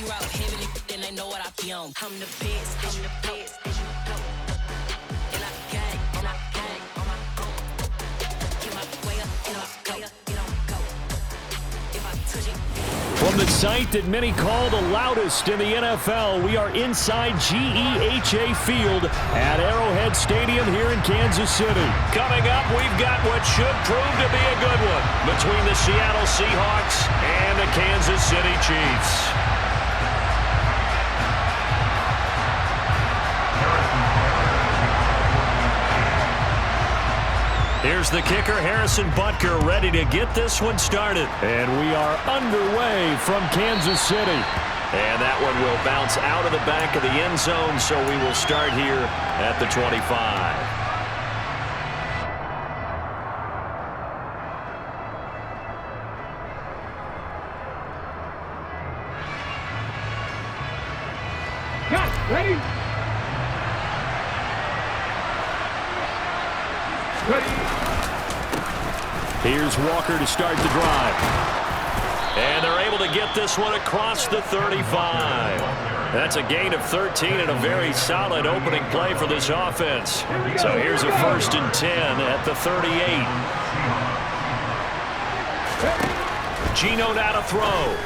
rock heavy, then they know what I be on. I'm the best, I'm the best, as you know. And I got it, and I got it on my own. Get my way up, get my way up, get on go. If I touch it. From the site that many call the loudest in the NFL, we are inside GEHA Field at Arrowhead Stadium here in Kansas City. Coming up, we've got what should prove to be a good one between the Seattle Seahawks and the Kansas City Chiefs. Here's the kicker, Harrison Butker, ready to get this one started. And we are underway from Kansas City. And that one will bounce out of the back of the end zone, so we will start here at the 25. Ready? Here's Walker to start the drive. And they're able to get this one across the 35. That's a gain of 13 and a very solid opening play for this offense. So here's a 1st and 10 at the 38. Geno now to throw.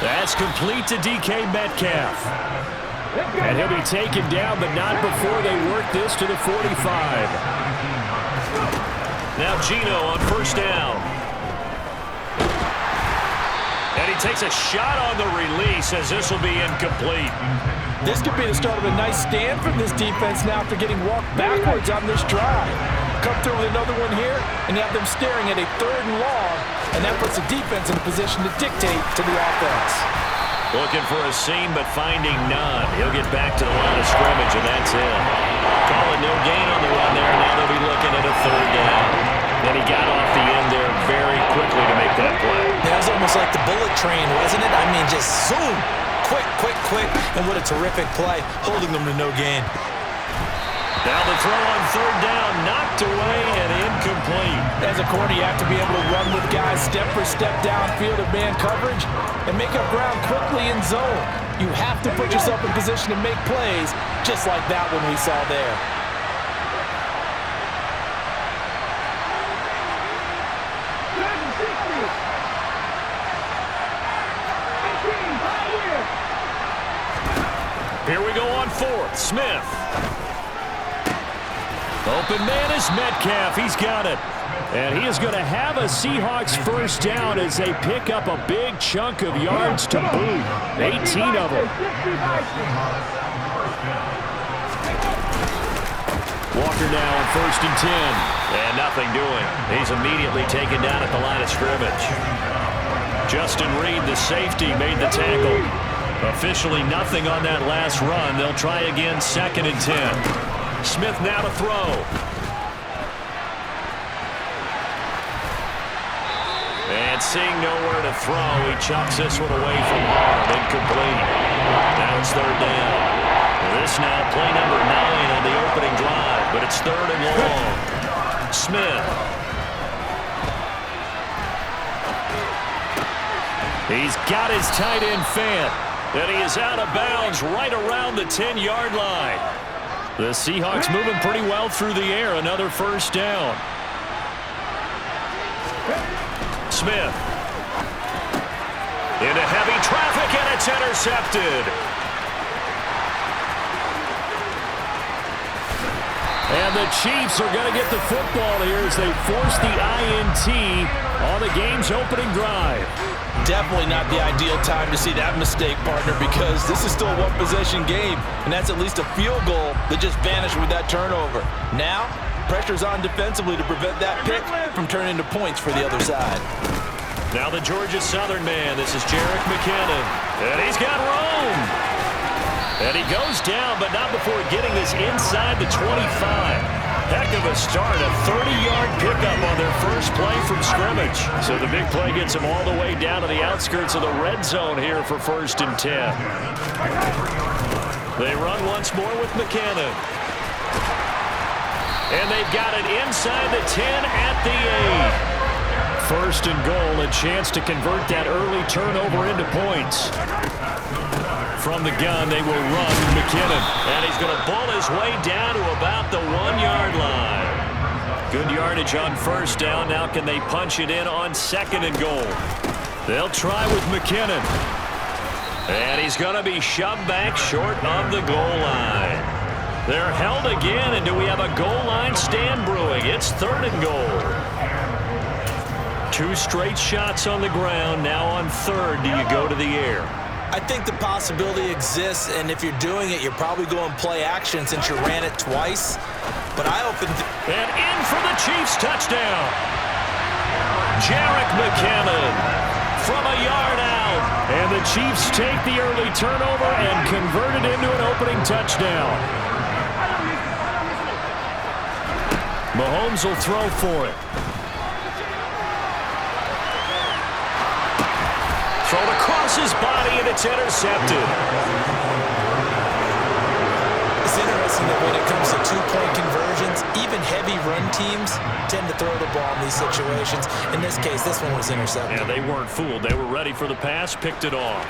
That's complete to DK Metcalf. And he'll be taken down, but not before they work this to the 45. Now Geno on 1st down. And he takes a shot on the release as this will be incomplete. This could be the start of a nice stand from this defense now after getting walked backwards on this drive. Come through with another one here, and you have them staring at a 3rd and long, and that puts the defense in a position to dictate to the offense. Looking for a seam, but finding none. He'll get back to the line of scrimmage, and that's it. Call it no gain on the run there. Now they'll be looking at a 3rd down. And he got off the end there very quickly to make that play. That was almost like the bullet train, wasn't it? I mean, just zoom. Quick, quick, quick. And what a terrific play, holding them to no gain. Now the throw on 3rd down, knocked away and incomplete. As a corner, you have to be able to run with guys step for step downfield of man coverage and make up ground quickly in zone. You have to put yourself in position to make plays, just like that one we saw there. Here we go on 4th. Smith. Open man is Metcalf. He's got it. And he is going to have a Seahawks 1st down as they pick up a big chunk of yards to boot. 18 of them. Walker now on 1st and 10. And nothing doing. He's immediately taken down at the line of scrimmage. Justin Reed, the safety, made the tackle. Officially nothing on that last run. They'll try again 2nd and 10. Smith now to throw. And seeing nowhere to throw, he chucks this one away from harm. Incomplete. Now it's 3rd down. This now play number 9 on the opening drive, but it's 3rd and long. Smith. He's got his tight end Fant. And he is out of bounds right around the 10-yard line. The Seahawks moving pretty well through the air. Another 1st down. Smith. Into heavy traffic, and it's intercepted. And the Chiefs are going to get the football here as they force the INT on the game's opening drive. Definitely not the ideal time to see that mistake, partner, because this is still a one-possession game, and that's at least a field goal that just vanished with that turnover. Now, pressure's on defensively to prevent that pick from turning into points for the other side. Now the Georgia Southern man, this is Jerick McKinnon, and he's got room. And he goes down, but not before getting this inside the 25. Heck of a start, a 30-yard pickup on their first play from scrimmage. So the big play gets them all the way down to the outskirts of the red zone here for 1st and 10. They run once more with McKinnon. And they've got it inside the 10 at the 1st and goal, a chance to convert that early turnover into points. From the gun, they will run McKinnon. And he's going to bull his way down to about the 1-yard line. Good yardage on 1st down. Now can they punch it in on 2nd and goal? They'll try with McKinnon. And he's going to be shoved back short of the goal line. They're held again, and do we have a goal line stand brewing? It's 3rd and goal. 2 straight shots on the ground. Now on 3rd, do you go to the air? I think the possibility exists, and if you're doing it, you're probably going play action since you ran it twice. But I opened... And in for the Chiefs touchdown. Jerick McKinnon from a yard out. And the Chiefs take the early turnover and convert it into an opening touchdown. Mahomes will throw for it. Thrown across his body, and it's intercepted. It's interesting that when it comes to 2-point conversions, even heavy run teams tend to throw the ball in these situations. In this case, this one was intercepted. Yeah, they weren't fooled. They were ready for the pass, picked it off.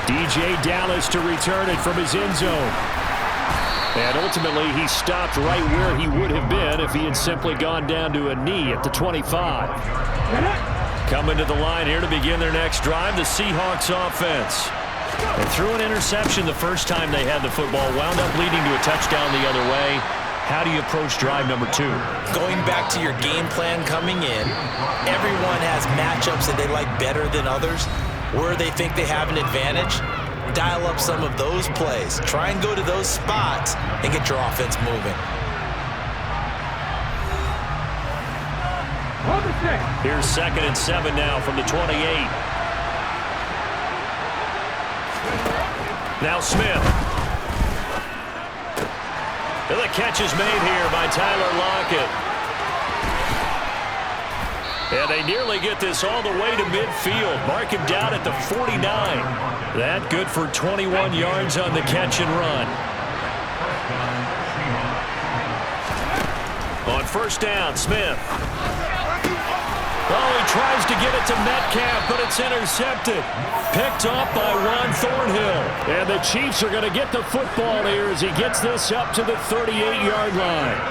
DJ Dallas to return it from his end zone. And ultimately, he stopped right where he would have been if he had simply gone down to a knee at the 25. Coming to the line here to begin their next drive, the Seahawks offense. And threw an interception the first time they had the football, wound up leading to a touchdown the other way. How do you approach drive number 2? Going back to your game plan coming in, everyone has matchups that they like better than others, where they think they have an advantage. Dial up some of those plays. Try and go to those spots and get your offense moving. Here's 2nd and 7 now from the 28. Now Smith. And the catch is made here by Tyler Lockett. And they nearly get this all the way to midfield. Mark him down at the 49. That good for 21 yards on the catch and run. On 1st down, Smith. Oh, he tries to get it to Metcalf, but it's intercepted. Picked off by Ron Thornhill. And the Chiefs are going to get the football here as he gets this up to the 38-yard line.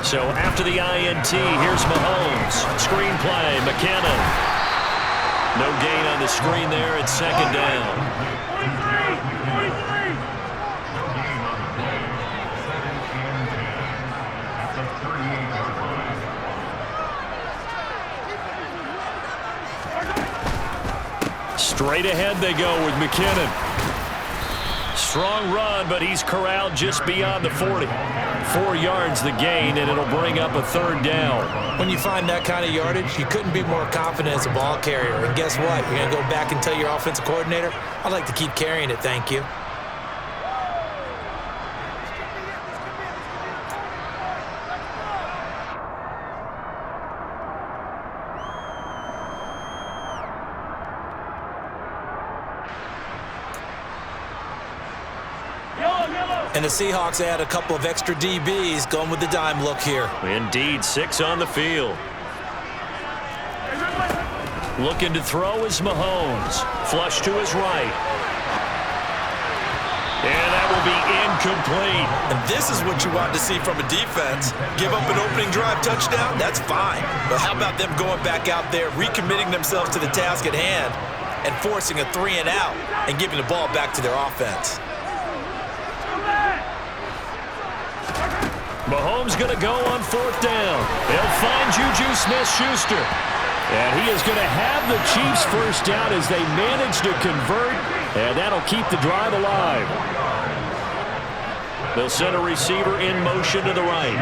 So after the INT, here's Mahomes. Screen play, McKinnon. No gain on the screen there. It's 2nd down. Straight ahead they go with McKinnon. Strong run, but he's corralled just beyond the 40. 4 yards the gain, and it'll bring up a 3rd down. When you find that kind of yardage, you couldn't be more confident as a ball carrier. And guess what? You're going to go back and tell your offensive coordinator, I'd like to keep carrying it, thank you. And the Seahawks add a couple of extra DBs going with the dime look here. Indeed, 6 on the field. Looking to throw is Mahomes. Flush to his right. And that will be incomplete. And this is what you want to see from a defense. Give up an opening drive touchdown, that's fine. But how about them going back out there, recommitting themselves to the task at hand, and forcing a 3-and-out and giving the ball back to their offense. Mahomes going to go on 4th down. They'll find Juju Smith-Schuster. And he is going to have the Chiefs 1st down as they manage to convert. And that'll keep the drive alive. They'll send a receiver in motion to the right.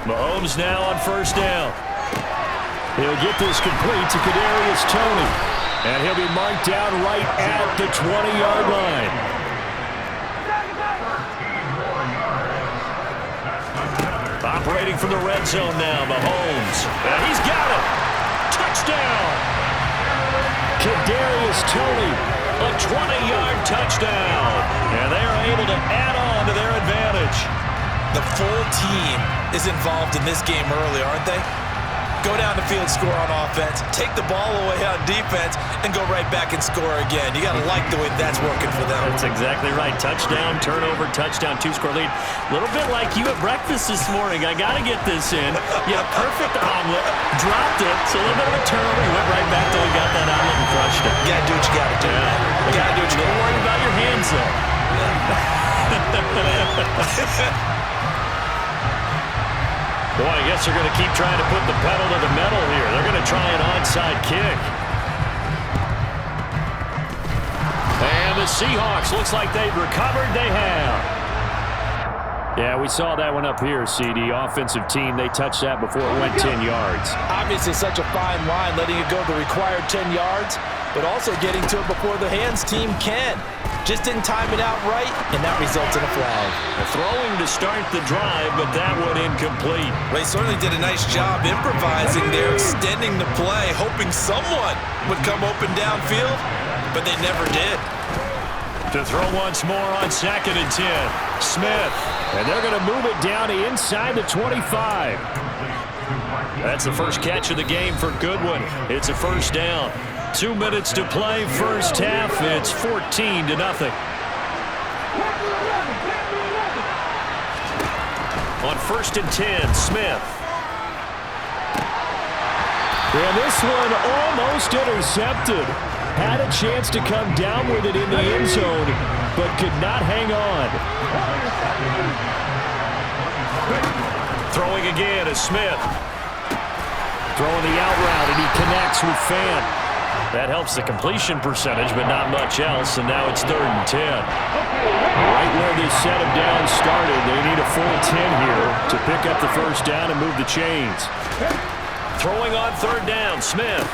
Mahomes now on 1st down. He'll get this complete to Kadarius Toney. And he'll be marked down right at the 20-yard line. Operating from the red zone now, Mahomes. And he's got it. Touchdown. Kadarius Toney, a 20-yard touchdown. And they are able to add on to their advantage. The full team is involved in this game early, aren't they? Go down the field, score on offense, take the ball away on defense, and go right back and score again. You got to like the way that's working for them. That's exactly right. Touchdown, turnover, touchdown, 2-score lead. A little bit like you at breakfast this morning. I got to get this in. You had a perfect omelet, dropped it, so a little bit of a turnover. You went right back till you got that omelet and crushed it. You got to do what you got to do. Yeah. You got to do what you got to do. Don't worry about your hands, though. Boy, I guess they're going to keep trying to put the pedal to the metal here. They're going to try an onside kick. And the Seahawks, looks like they've recovered. They have. Yeah, we saw that one up here, CD. Offensive team, they touched that before it went 10 yards. Obviously, such a fine line, letting it go the required 10 yards, but also getting to it before the hands team can. Just didn't time it out right, and that results in a flag. Throwing to start the drive, but that one incomplete. They certainly did a nice job improvising there, extending the play, hoping someone would come open downfield, but they never did. To throw once more on 2nd and 10. Smith, and they're going to move it down to inside the 25. That's the first catch of the game for Goodwin. It's a first down. 2 minutes to play, first half. It's 14-0. On 1st and 10, Smith. And this one almost intercepted. Had a chance to come down with it in the end zone, but could not hang on. Throwing again is Smith. Throwing the out route, and he connects with Fant. That helps the completion percentage, but not much else, and now it's 3rd and 10. Right where this set of downs started, they need a full 10 here to pick up the first down and move the chains. Throwing on 3rd down, Smith.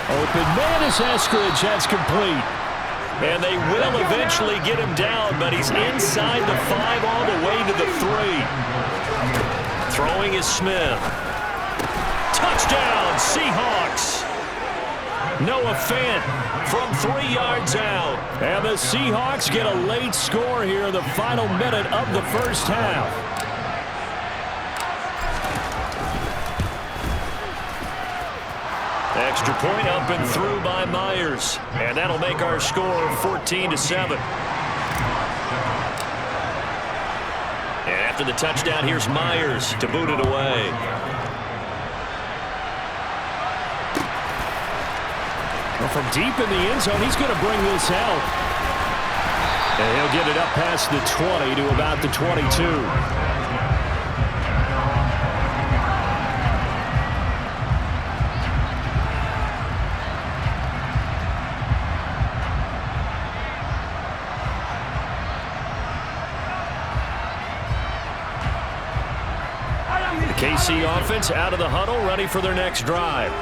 Open man is Eskridge. That's complete. And they will eventually get him down, but he's inside the 5 all the way to the 3. Throwing is Smith. Touchdown, Seahawks. Noah Fant from 3 yards out. And the Seahawks get a late score here in the final minute of the first half. Extra point up and through by Myers. And that'll make our score 14-7. And after the touchdown, here's Myers to boot it away. Well, from deep in the end zone, he's going to bring this out. And he'll get it up past the 20 to about the 22. KC offense out of the huddle, ready for their next drive.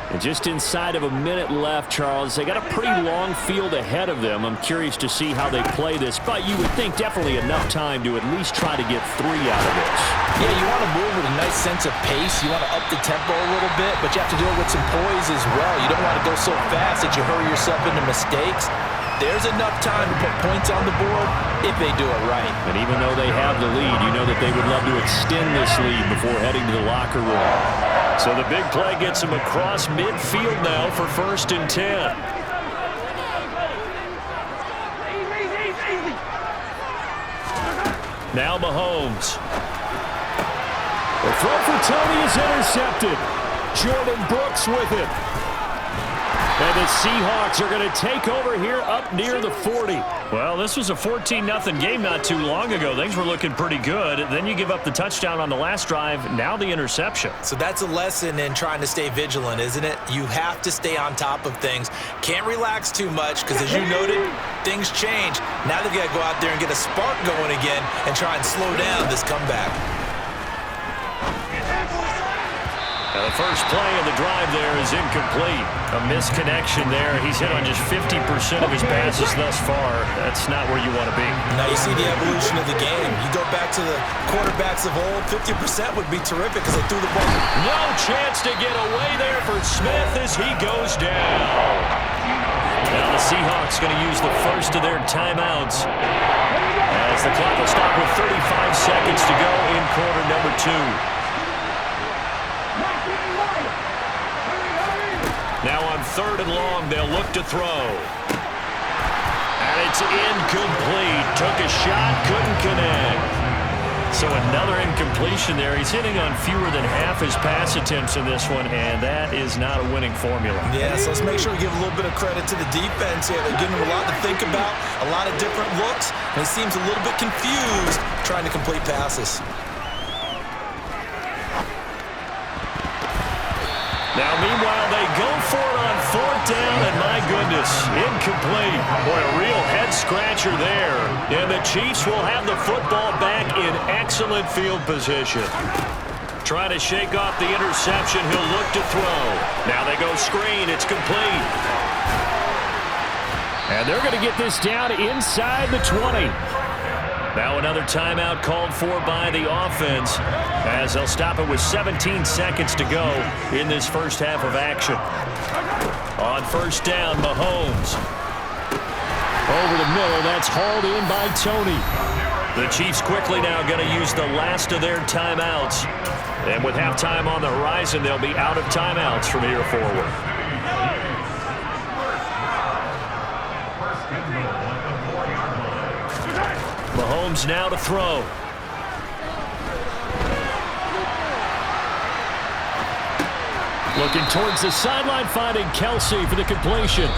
And just inside of a minute left, Charles. They got a pretty long field ahead of them. I'm curious to see how they play this, but you would think definitely enough time to at least try to get 3 out of this. Yeah, you want to move with a nice sense of pace. You want to up the tempo a little bit, but you have to do it with some poise as well. You don't want to go so fast that you hurry yourself into mistakes. There's enough time to put points on the board if they do it right. And even though they have the lead, you know that they would love to extend this lead before heading to the locker room. So the big play gets them across midfield now for 1st and 10. Now Mahomes. The throw for Toney is intercepted. Jordan Brooks with it. And the Seahawks are going to take over here up near the 40. Well, this was a 14-0 game not too long ago. Things were looking pretty good. Then you give up the touchdown on the last drive. Now the interception. So that's a lesson in trying to stay vigilant, isn't it? You have to stay on top of things. Can't relax too much because, as you noted, things change. Now they've got to go out there and get a spark going again and try and slow down this comeback. Now the first play of the drive there is incomplete. A misconnection there. He's hit on just 50% of his passes thus far. That's not where you want to be. Now you see the evolution of the game. You go back to the quarterbacks of old, 50% would be terrific because they threw the ball. No chance to get away there for Smith as he goes down. Now the Seahawks going to use the first of their timeouts as the clock will stop with 35 seconds to go in quarter number 2. Now on 3rd and long, they'll look to throw. And it's incomplete. Took a shot, couldn't connect. So another incompletion there. He's hitting on fewer than half his pass attempts in this one, and that is not a winning formula. Yeah, so let's make sure we give a little bit of credit to the defense here. They're giving him a lot to think about, a lot of different looks, and he seems a little bit confused trying to complete passes. Now, meanwhile, they go for it on 4th down, and my goodness, incomplete. Boy, a real head-scratcher there. And the Chiefs will have the football back in excellent field position. Trying to shake off the interception. He'll look to throw. Now they go screen. It's complete. And they're going to get this down inside the 20. Now another timeout called for by the offense as they'll stop it with 17 seconds to go in this first half of action. On 1st down, Mahomes. Over the middle, that's hauled in by Tony. The Chiefs quickly now going to use the last of their timeouts. And with halftime on the horizon, they'll be out of timeouts from here forward. Mahomes now to throw. Looking towards the sideline, finding Kelsey for the completion.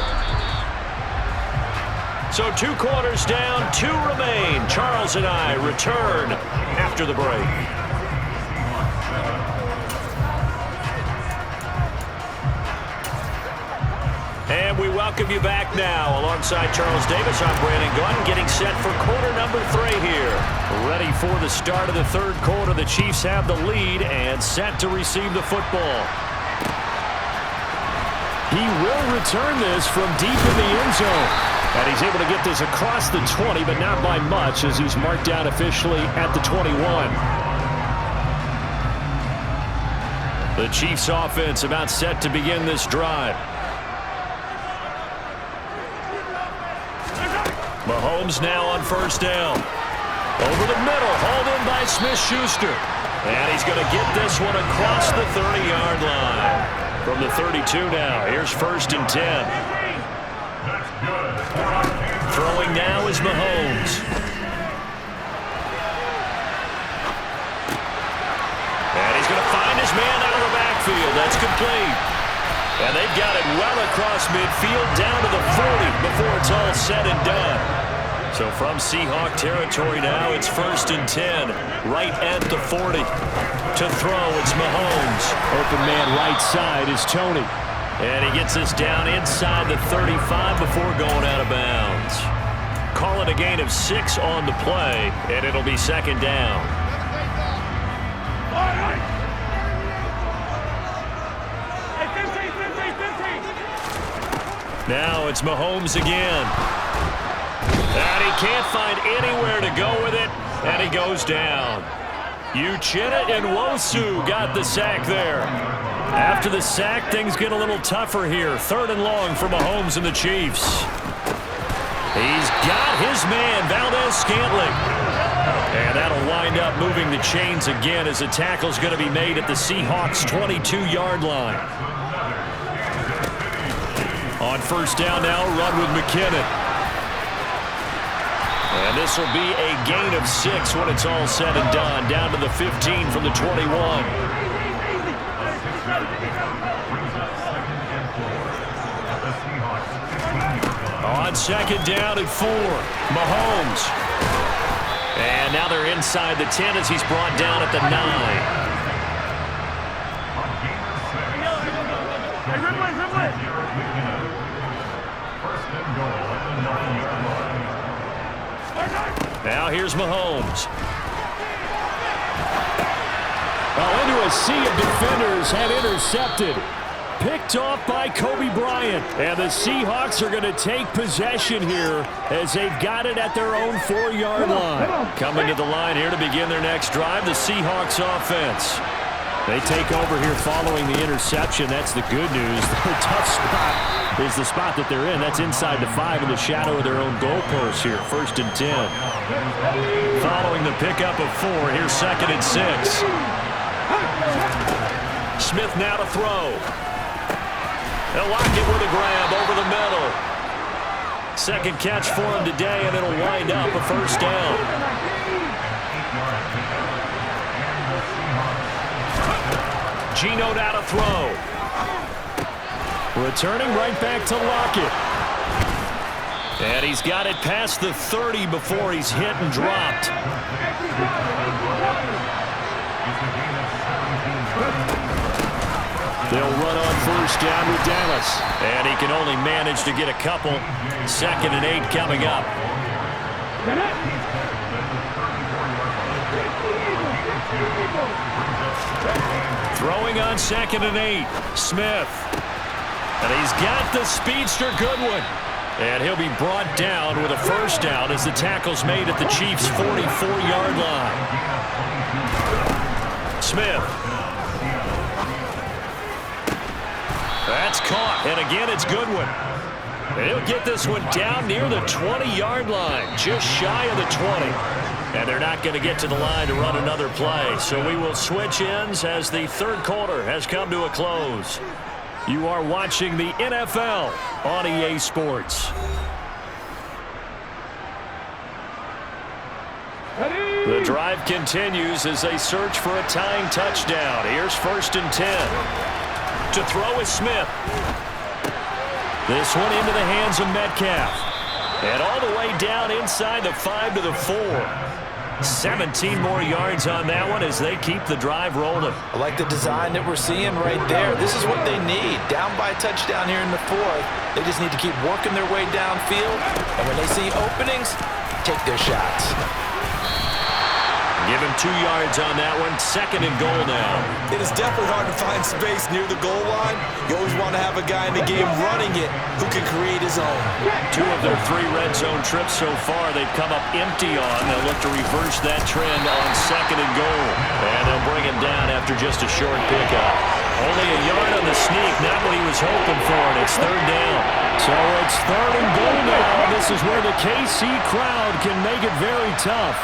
So 2 quarters down, 2 remain. Charles and I return after the break. And we welcome you back now. Alongside Charles Davis, I'm Brandon Gunn, getting set for quarter number 3 here. Ready for the start of the 3rd quarter. The Chiefs have the lead and set to receive the football. He will return this from deep in the end zone. And he's able to get this across the 20, but not by much as he's marked down officially at the 21. The Chiefs offense about set to begin this drive. Mahomes now on 1st down. Over the middle, hauled in by Smith-Schuster. And he's going to get this one across the 30-yard line. From the 32 now, here's 1st and 10. Throwing now is Mahomes. And he's going to find his man out of the backfield. That's complete. And they've got it well across midfield down to the 40 before it's all said and done. So from Seahawk territory now, it's 1st and 10, right at the 40. To throw, it's Mahomes. Open man right side is Tony. And he gets this down inside the 35 before going out of bounds. Call it a gain of 6 on the play, and it'll be 2nd down. Now it's Mahomes again. And he can't find anywhere to go with it, and he goes down. Uchenna and Nwosu got the sack there. After the sack, things get a little tougher here. 3rd and long for Mahomes and the Chiefs. He's got his man, Valdez-Scantling. And that'll wind up moving the chains again as the tackle's going to be made at the Seahawks' 22-yard line. On 1st down now, run with McKinnon. And this will be a gain of 6 when it's all said and done. Down to the 15 from the 21. On 2nd down and 4, Mahomes. And now they're inside the 10 as he's brought down at the 9. Now here's Mahomes. Well, into a sea of defenders and intercepted. Picked off by Kobe Bryant. And the Seahawks are going to take possession here as they've got it at their own 4-yard line. Coming to the line here to begin their next drive, the Seahawks offense. They take over here following the interception. That's the good news. They're a tough spot is the spot that they're in. That's inside the 5 in the shadow of their own goalpost here. 1st and 10. Following the pickup of 4, here's 2nd and 6. Smith now to throw. They'll lock it with a grab over the middle. Second catch for him today, and it'll wind up a 1st down. Geno now to throw. Returning right back to Lockett. And he's got it past the 30 before he's hit and dropped. They'll run on 1st down with Dallas. And he can only manage to get a couple. 2nd and 8 coming up. Throwing on 2nd and 8. Smith. And he's got the speedster Goodwin. And he'll be brought down with a 1st down as the tackle's made at the Chiefs' 44-yard line. Smith. That's caught. And again, it's Goodwin. And he'll get this one down near the 20-yard line, just shy of the 20. And they're not going to get to the line to run another play. So we will switch ends as the 3rd quarter has come to a close. You are watching the NFL on EA Sports. The drive continues as they search for a tying touchdown. Here's 1st and 10. To throw is Smith. This one into the hands of Metcalf. And all the way down inside the 5 to the 4. 17 more yards on that one as they keep the drive rolling. I like the design that we're seeing right there. This is what they need. Down by a touchdown here in the 4th. They just need to keep working their way downfield. And when they see openings, take their shots. Give him 2 yards on that one. 2nd and goal now. It is definitely hard to find space near the goal line. You always want to have a guy in the game running it who can create his own. 2 of their 3 red zone trips so far they've come up empty on. They'll look to reverse that trend on 2nd and goal. And they'll bring him down after just a short pickup. Only a yard on the sneak, not what he was hoping for, and it's 3rd down. So it's 3rd and goal now. This is where the KC crowd can make it very tough.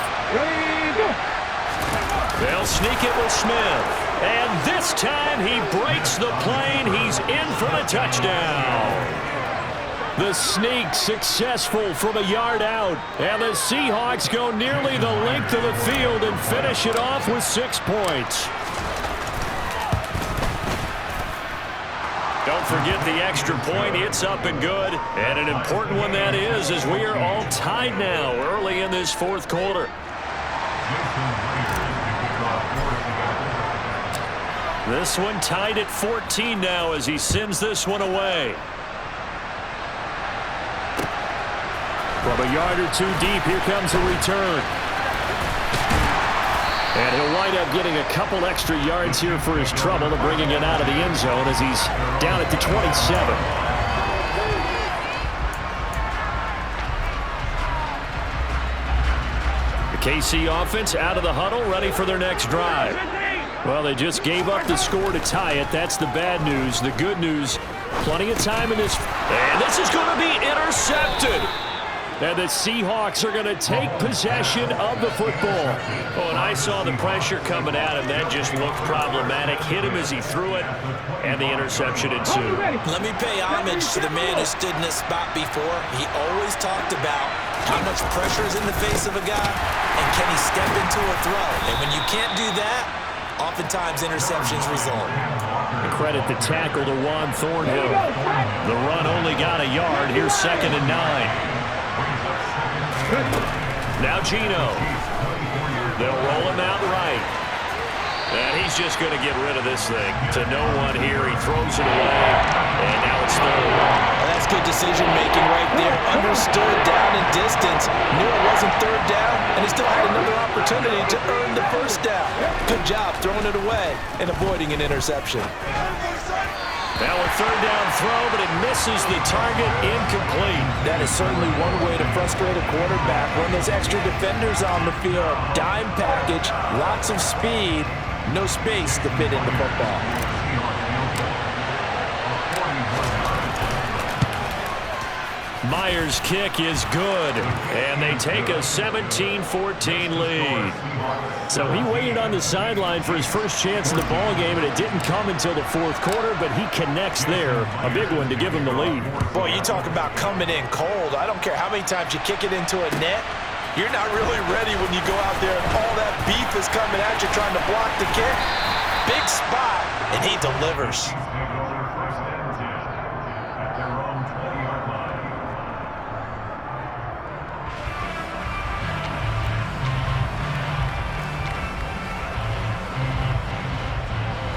They'll sneak it with Smith. And this time he breaks the plane. He's in for the touchdown. The sneak successful from a yard out. And the Seahawks go nearly the length of the field and finish it off with 6 points. Don't forget the extra point. It's up and good. And an important one that is, as we are all tied now early in this 4th quarter. This one tied at 14 now as he sends this one away. From a yard or 2 deep, here comes a return. And he'll wind up getting a couple extra yards here for his trouble and bringing it out of the end zone as he's down at the 27. The KC offense out of the huddle, ready for their next drive. Well, they just gave up the score to tie it. That's the bad news. The good news, plenty of time in this. And this is going to be intercepted. And the Seahawks are going to take possession of the football. Oh, and I saw the pressure coming at him. That just looked problematic. Hit him as he threw it, and the interception ensued. Let me pay homage to the man who stood in this spot before. He always talked about how much pressure is in the face of a guy, and can he step into a throw. And when you can't do that, oftentimes interceptions result. And credit the tackle to Juan Thornhill. The run only got a yard. Here's 2nd and 9. Now Geno. They'll roll him out right. And he's just going to get rid of this thing. To no one here. He throws it away. And now it's 3rd. Well, that's good decision-making right there. Understood down and distance. Knew it wasn't 3rd down. And he still had another opportunity to earn the 1st down. Good job throwing it away and avoiding an interception. Now a 3rd down throw, but it misses the target, incomplete. That is certainly one way to frustrate a quarterback. Run those extra defenders on the field. Dime package, lots of speed, no space to fit in the football. Meyer's kick is good, and they take a 17-14 lead. So he waited on the sideline for his first chance in the ball game, and it didn't come until the fourth quarter, but he connects there. A big one to give him the lead. Boy, you talk about coming in cold. I don't care how many times you kick it into a net. You're not really ready when you go out there and all that beef is coming at you trying to block the kick. Big spot, and he delivers.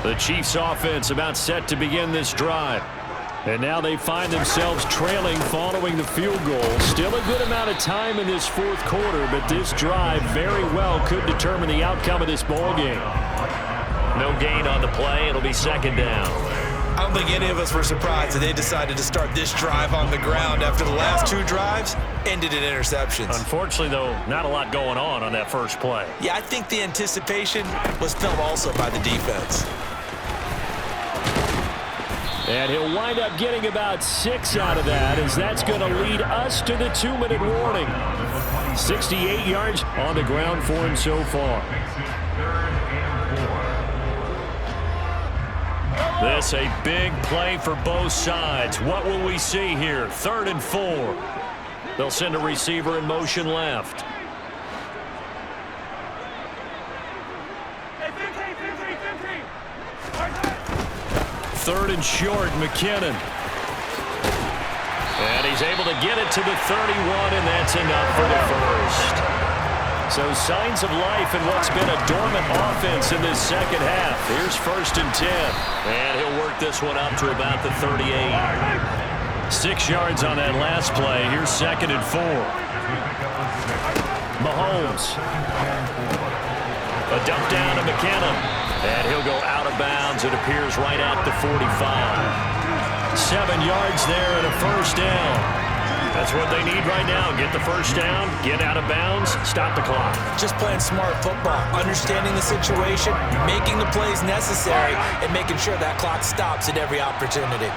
The Chiefs offense about set to begin this drive. And now they find themselves trailing following the field goal. Still a good amount of time in this fourth quarter, but this drive very well could determine the outcome of this ball game. No gain on the play. It'll be second down. I don't think any of us were surprised that they decided to start this drive on the ground after the last two drives ended in interceptions. Unfortunately, though, not a lot going on that first play. Yeah, I think the anticipation was felt also by the defense. And he'll wind up getting about 6 out of that, as that's going to lead us to the 2-minute warning. 68 yards on the ground for him so far. This a big play for both sides. What will we see here? 3rd and 4. They'll send a receiver in motion left. Third and short, McKinnon. And he's able to get it to the 31, and that's enough for the first. So signs of life in what's been a dormant offense in this second half. Here's 1st and 10. And he'll work this one up to about the 38. 6 yards on that last play. Here's 2nd and 4. Mahomes. A dump down to McKinnon. And he'll go out of bounds. It appears right at the 45. 7 yards there and a first down. That's what they need right now. Get the first down, get out of bounds, stop the clock. Just playing smart football, understanding the situation, making the plays necessary, and making sure that clock stops at every opportunity.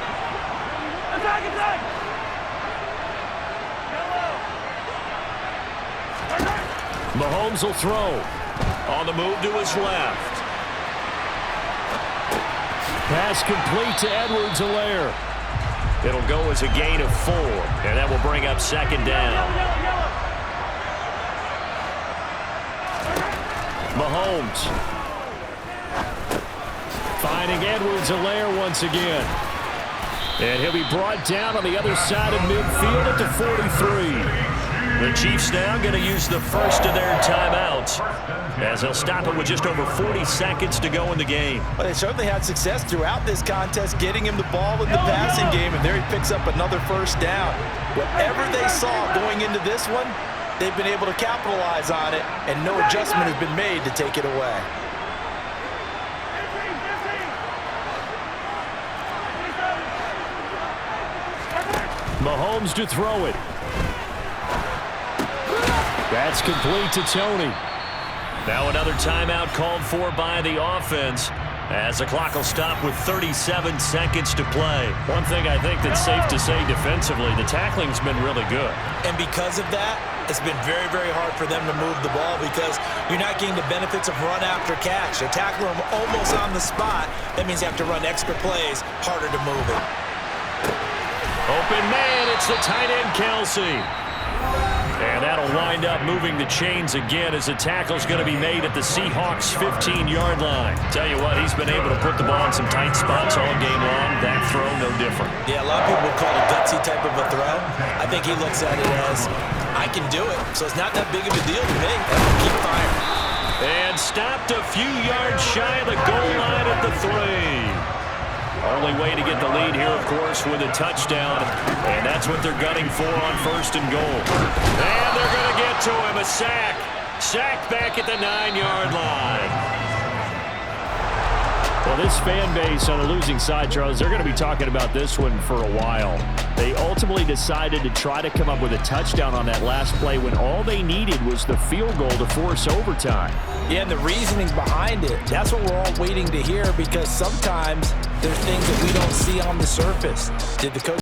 Mahomes will throw. On the move to his left. Pass complete to Edwards-Helaire. It'll go as a gain of 4, and that will bring up 2nd down. Mahomes. Finding Edwards-Helaire once again. And he'll be brought down on the other side of midfield at the 43. The Chiefs now going to use the first of their timeouts, as they'll stop it with just over 40 seconds to go in the game. Well, they certainly had success throughout this contest, getting him the ball in the passing game, and there he picks up another first down. Whatever they saw going into this one, they've been able to capitalize on it, and no adjustment has been made to take it away. Mahomes to throw it. That's complete to Tony. Now another timeout called for by the offense, as the clock will stop with 37 seconds to play. One thing I think that's safe to say defensively, the tackling's been really good. And because of that, it's been very, very hard for them to move the ball because you're not getting the benefits of run after catch. They're tackling them almost on the spot. That means you have to run extra plays, harder to move it. Open man, it's the tight end, Kelsey. And that'll wind up moving the chains again as the tackle's going to be made at the Seahawks' 15-yard line. Tell you what, he's been able to put the ball in some tight spots all game long. That throw, no different. Yeah, a lot of people would call it a gutsy type of a throw. I think he looks at it as, I can do it, so it's not that big of a deal to me. Keep firing. And stopped a few yards shy of the goal line at the 3. Only way to get the lead here, of course, with a touchdown. And that's what they're gunning for on 1st and goal. And they're going to get to him. A sack. Sacked back at the 9-yard line. Well, this fan base on the losing side, Charles, they're going to be talking about this one for a while. They ultimately decided to try to come up with a touchdown on that last play when all they needed was the field goal to force overtime. Yeah, and the reasoning behind it, that's what we're all waiting to hear because sometimes there's things that we don't see on the surface. Did the coach